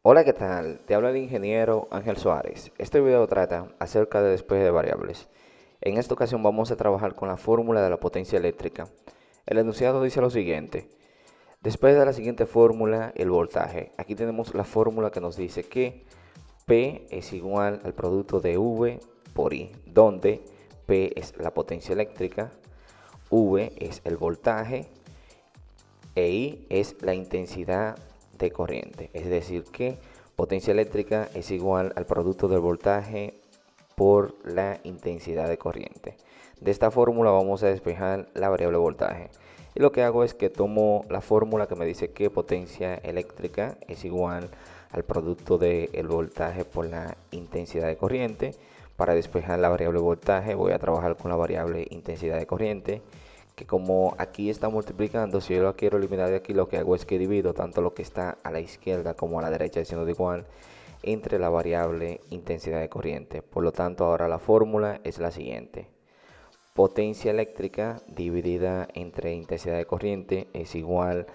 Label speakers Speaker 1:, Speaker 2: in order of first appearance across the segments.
Speaker 1: Hola, ¿qué tal? Te habla el ingeniero Ángel Suárez. Este video trata acerca de despeje de variables. En esta ocasión vamos a trabajar con la fórmula de la potencia eléctrica. El enunciado dice lo siguiente. Despeje de la siguiente fórmula el voltaje. Aquí tenemos la fórmula que nos dice que P es igual al producto de V por I, donde P es la potencia eléctrica, V es el voltaje e I es la intensidad de corriente. Es decir que potencia eléctrica es igual al producto del voltaje por la intensidad de corriente. De esta fórmula vamos a despejar la variable voltaje. Y lo que hago es que tomo la fórmula que me dice que potencia eléctrica es igual al producto del voltaje por la intensidad de corriente. Para despejar la variable voltaje voy a trabajar con la variable intensidad de corriente, que como aquí está multiplicando, si yo lo quiero eliminar de aquí, lo que hago es que divido tanto lo que está a la izquierda como a la derecha, siendo de igual, entre la variable intensidad de corriente. Por lo tanto, ahora la fórmula es la siguiente. Potencia eléctrica dividida entre intensidad de corriente es igual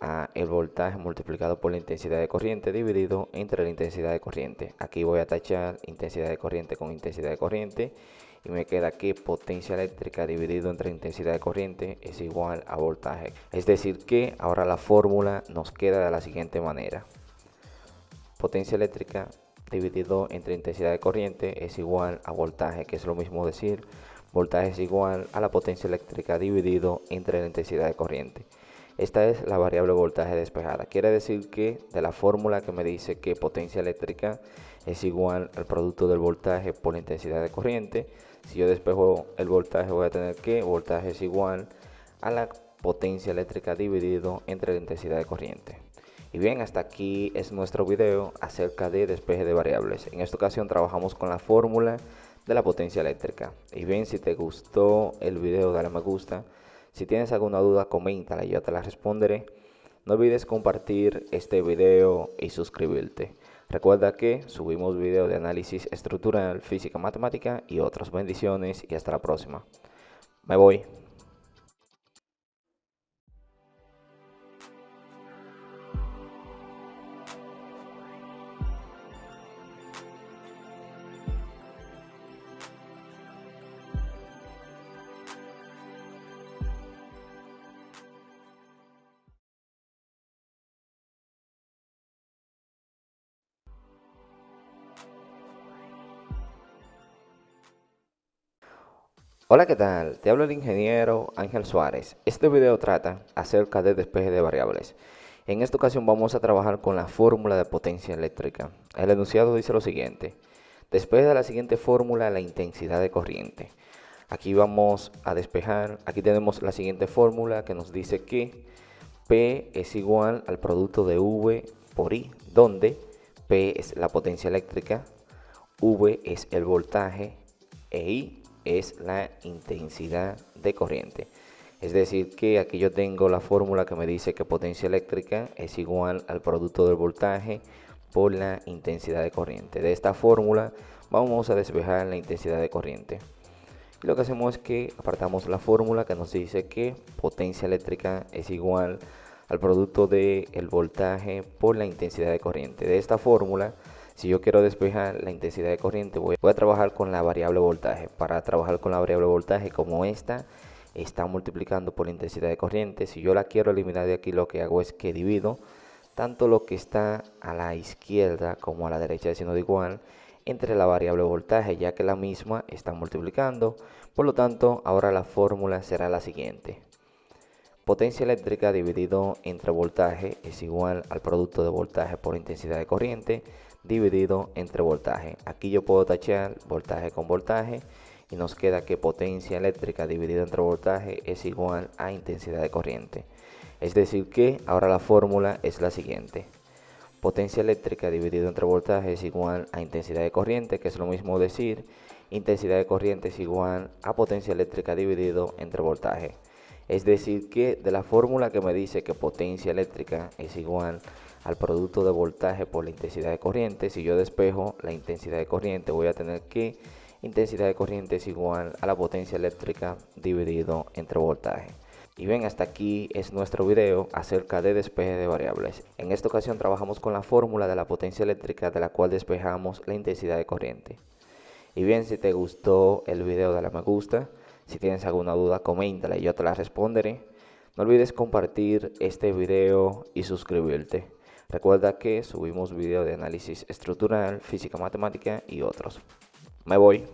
Speaker 1: a el voltaje multiplicado por la intensidad de corriente dividido entre la intensidad de corriente. Aquí voy a tachar intensidad de corriente con intensidad de corriente y me queda que potencia eléctrica dividido entre intensidad de corriente es igual a voltaje. Es decir que ahora la fórmula nos queda de la siguiente manera. Potencia eléctrica dividido entre intensidad de corriente es igual a voltaje, que es lo mismo decir voltaje es igual a la potencia eléctrica dividido entre la intensidad de corriente. Esta es la variable voltaje despejada. Quiere decir que de la fórmula que me dice que potencia eléctrica es igual al producto del voltaje por la intensidad de corriente, si yo despejo el voltaje voy a tener que voltaje es igual a la potencia eléctrica dividido entre la intensidad de corriente. Y bien, hasta aquí es nuestro video acerca de despeje de variables. En esta ocasión trabajamos con la fórmula de la potencia eléctrica. Y bien, si te gustó el video, dale me gusta. Si tienes alguna duda, coméntala y yo te la responderé. No olvides compartir este video y suscribirte. Recuerda que subimos videos de análisis estructural, física, matemática y otras. Bendiciones y hasta la próxima. Me voy. Hola, ¿qué tal? Te habla el ingeniero Ángel Suárez. Este video trata acerca de despeje de variables. En esta ocasión vamos a trabajar con la fórmula de potencia eléctrica. El enunciado dice lo siguiente. Despeje de la siguiente fórmula la intensidad de corriente. Aquí vamos a despejar. Aquí tenemos la siguiente fórmula que nos dice que P es igual al producto de V por I, donde P es la potencia eléctrica, V es el voltaje e I es la intensidad de corriente. Es decir que aquí yo tengo la fórmula que me dice que potencia eléctrica es igual al producto del voltaje por la intensidad de corriente. De esta fórmula vamos a despejar la intensidad de corriente. Y lo que hacemos es que apartamos la fórmula que nos dice que potencia eléctrica es igual al producto del voltaje por la intensidad de corriente. De esta fórmula, si yo quiero despejar la intensidad de corriente, voy a trabajar con la variable voltaje. Para trabajar con la variable voltaje, como esta está multiplicando por la intensidad de corriente, si yo la quiero eliminar de aquí, lo que hago es que divido tanto lo que está a la izquierda como a la derecha, siendo de igual, entre la variable voltaje, ya que la misma está multiplicando. Por lo tanto, ahora la fórmula será la siguiente. Potencia eléctrica dividido entre voltaje es igual al producto de voltaje por intensidad de corriente dividido entre voltaje. Aquí yo puedo tachar voltaje con voltaje y nos queda que potencia eléctrica dividido entre voltaje es igual a intensidad de corriente. Es decir que ahora la fórmula es la siguiente. Potencia eléctrica dividido entre voltaje es igual a intensidad de corriente, que es lo mismo decir intensidad de corriente es igual a potencia eléctrica dividido entre voltaje. Es decir que de la fórmula que me dice que potencia eléctrica es igual al producto de voltaje por la intensidad de corriente, si yo despejo la intensidad de corriente voy a tener que intensidad de corriente es igual a la potencia eléctrica dividido entre voltaje. Y bien, hasta aquí es nuestro video acerca de despeje de variables. En esta ocasión trabajamos con la fórmula de la potencia eléctrica de la cual despejamos la intensidad de corriente. Y bien, si te gustó el video, dale a me gusta. Si tienes alguna duda, coméntala y yo te la responderé. No olvides compartir este video y suscribirte. Recuerda que subimos videos de análisis estructural, física matemática y otros. Me voy.